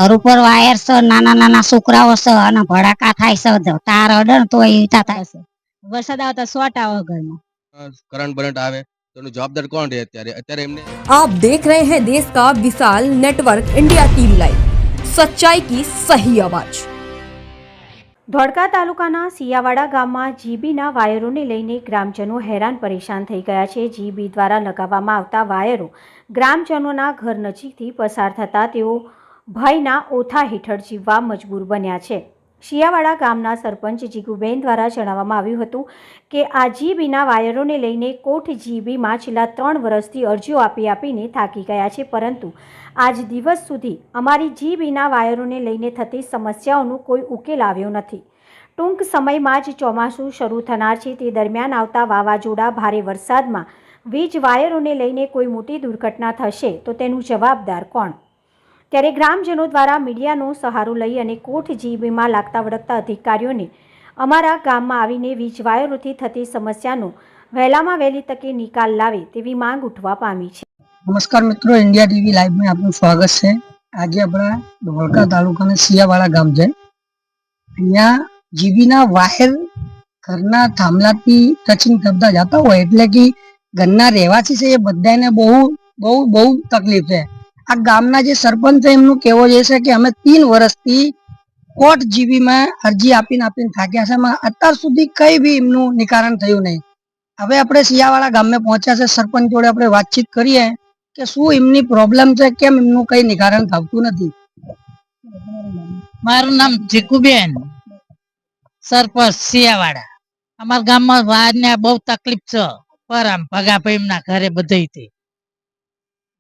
ઘર ઉપર વાયર છે, નાના નાના છોકરાઓ છે અને ભડાકા થાય છે, તાર અડે ને તો ઈટા થાય છે. વરસાદ આવતા શોર્ટ આવે ઘરમાં, કરંट बरंट आवे तो એનો જવાબદાર કોણ રહે? અત્યારે એમને आप देख रहे हैं देश का विशाल नेटवर्क इंडिया टीवी लाइव, सच्चाई की सही आवाज। ધોળકા તાલુકાના સિયાવાડા ગામમાં જીબીના વાયરોને લઈને ગ્રામજનો હેરાન પરેશાન થઈ ગયા છે. જીબી દ્વારા લગાવવામાં આવતા વાયરો ગ્રામજનોના ઘર નજીકથી પસાર થતા તેઓ ભયના ઓથા હેઠળ જીવવા મજબૂર બન્યા છે. શિયાવાડા ગામના સરપંચ જીગુબેન દ્વારા જણાવવામાં આવ્યું હતું કે આ જીબીના વાયરોને લઈને કોઠ જીબીમાં છેલ્લા 3 વર્ષથી અરજીઓ આપીને થાકી ગયા છે, પરંતુ આજ દિવસ સુધી અમારી જીબીના વાયરોને લઈને થતી સમસ્યાઓનો કોઈ ઉકેલ આવ્યો નથી. ટૂંક સમયમાં જ ચોમાસું શરૂ થનાર છે, તે દરમિયાન આવતા વાવાઝોડા ભારે વરસાદમાં વીજ વાયરોને લઈને કોઈ મોટી દુર્ઘટના થશે તો તેનું જવાબદાર કોણ? ત્યારે ગ્રામજનો દ્વારા મીડિયાનો સહારો લઈ અને કોઠ જીબીમાં લાગતા વળગતા અધિકારીઓને અમારા ગામમાં આવીને વીજ વાયરોથી થતી સમસ્યાનો વહેલામાં વહેલી તકે નિકાલ લાવે તેવી માંગ ઉઠવા પામી છે. નમસ્કાર મિત્રો, ઇન્ડિયા ટીવી લાઈવ માં આપનું સ્વાગત છે. આજે આપણા ધોળકા તાલુકાના સિયાવાડા ગામ છે. અહીંયા જીબીના વાયર ઘરના થાંભલાથી ટચિંગ થતા જતા હોય એટલે કે ઘરના રહેવાસી છે એ બધાને બહુ તકલીફ છે. આ ગામના જે સરપંચ છે એમનું કહેવો છે કે અમે 3 વર્ષથી કોર્ટ જીબીમાં અરજી આપીને થાક્યા છે, અત્યાર સુધી કઈ બી એમનું નિકારણ થયું નહીં. હવે આપણે સિયાવાડા ગામે પહોંચ્યા છે, સરપંચ જોડે આપણે વાતચીત કરીએ કે શું એમની પ્રોબ્લેમ છે, કેમ એમનું કઈ નિકારણ થતું નથી. મારું નામ જીકુબેન, સરપંચ સિયાવાડા. અમારા ગામમાં વારને બહુ તકલીફ છે, પર આમ ભગાભાઈ ના ઘરે બધી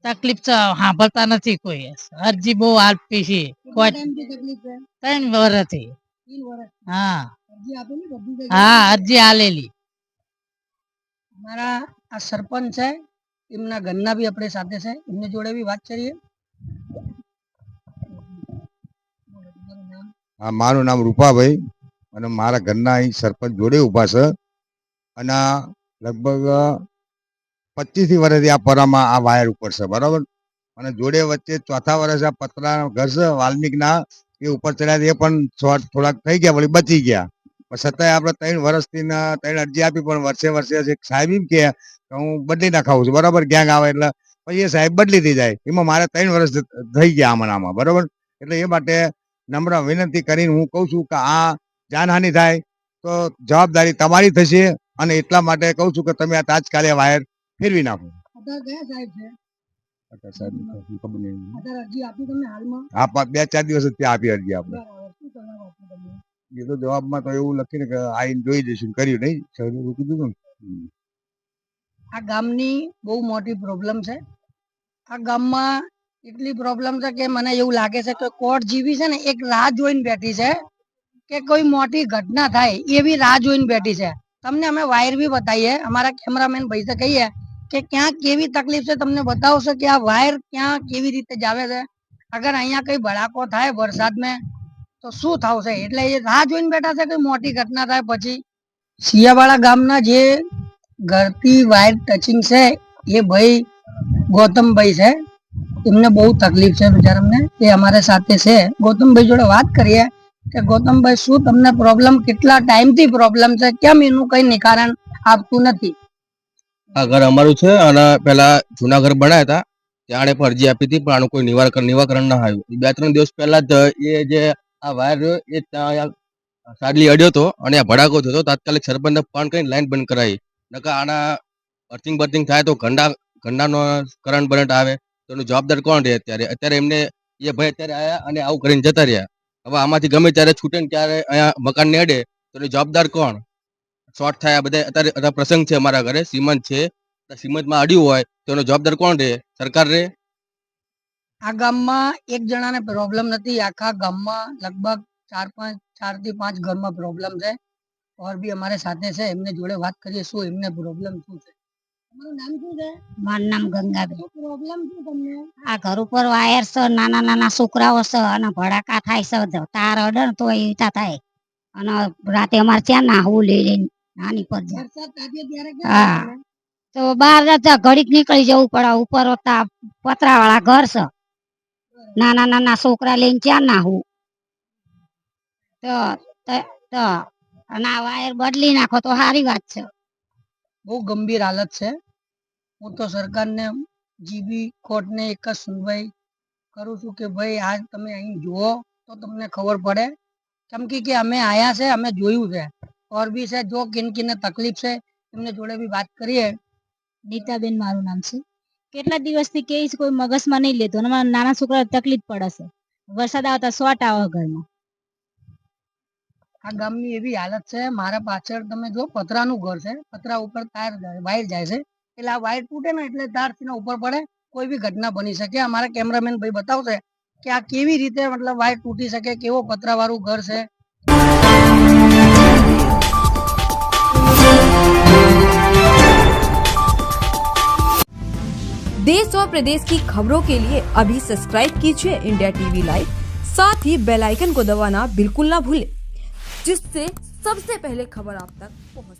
તકલીફ છે, સાંભળતા નથી કોઈ. અરજી બહુ આપી છે, 3 વર્ષથી. હા, અરજી આલેલી. અમારા આ સરપંચ છે, એમના ઘરના બી આપણે સાથે છે, એમની જોડે બી વાત કરીએ. મારું નામ રૂપાભાઈ અને મારા ઘરના અહીં સરપંચ જોડે ઉભા છે અને લગભગ 25 વર્ષથી આ પરામાં આ વાયર ઉપર છે, બરાબર. અને જોડે વચ્ચે ચોથા વર્ષે આ પતરા ઘર છે વાલ્મીકના, એ ઉપર ચડ્યા એ પણ થોડાક થઈ ગયા, વળી બચી ગયા. પણ છતાંય આપણે 3 વર્ષથી 3 અરજી આપી, પણ વર્ષે સાહેબ એમ કે હું બદલી નાખાવું છું, બરાબર. ગેંગ આવે એટલે પછી એ સાહેબ બદલી થઈ જાય. એમાં મારે 3 વર્ષ થઈ ગયા આમાં, બરાબર. એટલે એ માટે નમ્ર વિનંતી કરીને હું કહું છું કે આ જાનહાનિ થાય તો જવાબદારી તમારી થશે, અને એટલા માટે કહું છું કે તમે આ તાત્કાલિક વાયર ફેરવી નાખો. હા, 2-4 દિવસ આપી અરજી આપણે. એ તો જવાબમાં તો એવું લખીને કે આઈને જોઈ જઈશું, કર્યું નહીં કીધું. આ ગામની બહુ મોટી પ્રોબ્લેમ છે. આ ગામમાં એટલી પ્રોબ્લેમ છે કે મને એવું લાગે છે કે કોર્ટ જીબી છે ને એક રાહ જોઈને બેઠી છે કે કોઈ મોટી ઘટના થાય એવી રાહ જોઈને બેઠી છે. તમને અમે વાયર બી બતાવીએ, અમારા કેમેરામેન ભાઈ કહીએ કે ક્યાં કેવી તકલીફ છે, તમને બતાવશે કે આ વાયર ક્યાં કેવી રીતે જાવે છે. અગર અહીંયા કઈ ભડાકો થાય વરસાદમાં તો શું થશે, એટલે એ રાહ જોઈને બેઠા છે કે મોટી ઘટના થાય. પછી સિયાવાડા ગામના જે ઘરથી વાયર ટચિંગ છે એ ભાઈ ગૌતમભાઈ છે, એમને બહુ તકલીફ છે બિચારાને, એ અમારા સાથે છે. ગૌતમભાઈ જોડે વાત કરીએ કે ગૌતમભાઈ શું તમને પ્રોબ્લેમ, કેટલા ટાઈમથી પ્રોબ્લેમ છે, કેમ એનું કઈ નિકારણ આપતું નથી? આ ઘર અમારું છે અને પેલા જૂના ઘર બનાવ્યા હતા, ત્યારે પણ અરજી આપી હતી, પણ આનું કોઈ નિવાકરણ ના આવ્યું. 2-3 દિવસ પહેલા જ એ જે આ વાયર એ ત્યાં સાડલી અડ્યો હતો અને આ ભડાકો થયો હતો. તાત્કાલિક સરપંચને ફોન કરીને લાઈન બંધ કરાવી. નકર આના અર્થિંગ થાય તો ઘંટાનો કરંટ બરંટ આવે તો એનું જવાબદાર કોણ રહે? અત્યારે એમને એ ભાઈ અત્યારે આયા અને આવું કરીને જતા રહ્યા. હવે આમાંથી ગમે ત્યારે છૂટે ને ત્યારે અહીંયા મકાન ને અડે તો એનું જવાબદાર કોણ? શોર્ટ થાય બધા. અત્યારે પ્રસંગ છે અમારા ઘરે, સિમંત છે, સિમંતમાં અડ્યું હોય તો એનો જવાબદાર કોણ રહે? સરકાર રહે? આ ગામમાં એક જણાને પ્રોબ્લેમ નથી, આખા ગામમાં લગભગ 4 થી 5 ઘરમાં પ્રોબ્લેમ છે. ઓર બી અમારે સાથે છે, એમને જોડે વાત કરીએ શું એમને પ્રોબ્લેમ શું છે. તમારું નામ શું છે? મારું નામ ગંગાબેન. પ્રોબ્લેમ શું તમને? આ ઘર ઉપર વાયર છે, નાના નાના છોકરાઓ છે અને ભડાકા થાય છે, તાર અડે ને તો ઈટા થાય. અને રાતે અમારે ત્યાં નાહવું લઈને નાની પર જાય. વરસાદ તાપે ત્યારે હા, તો બહાર ઘડીક નીકળી જવું પડે. ઉપર પતરા વાળા ઘર છે, નાના નાના છોકરા લઈને ક્યાં નાહું તો અને આ વાયર બદલી નાખો તો સારી વાત છે. બહુ ગંભીર હાલત છે. હું તો સરકારને જીબી કોર્ટને એક જ સુનવાઈ કરું છું કે ભાઈ આજ તમે અહીં જુઓ તો તમને ખબર પડે, કેમ કે અમે આયા છે, અમે જોયું છે ઓર બી છે જો કિનકીને તકલીફ છે એમને જોડે બી વાત કરીએ. નીતાબેન મારું નામ છે. કેટલા દિવસથી કે છે કોઈ મગજમાં નહીં લેતો અને મારા નાના છોકરા તકલીફ પડે છે. વરસાદ આવતા શોર્ટ આવે ઘરમાં. આ ગામની એવી હાલત છે, મારા પાછળ તમે જો પતરાનું ઘર છે, પતરા ઉપર તાર વાયર જાય છે, એટલે આ વાયર તૂટે ને એટલે તાર તેના ઉપર પડે, કોઈ બી ઘટના બની શકે. અમારા કેમેરામેન ભાઈ બતાવશે કે આ કેવી રીતે મતલબ વાયર તૂટી શકે, કેવો પતરા વાળું ઘર છે. देश और प्रदेश की खबरों के लिए अभी सब्सक्राइब कीजिए इंडिया टीवी लाइव, साथ ही बेल आइकन को दबाना बिल्कुल ना भूलें, जिससे सबसे पहले खबर आप तक पहुंचे।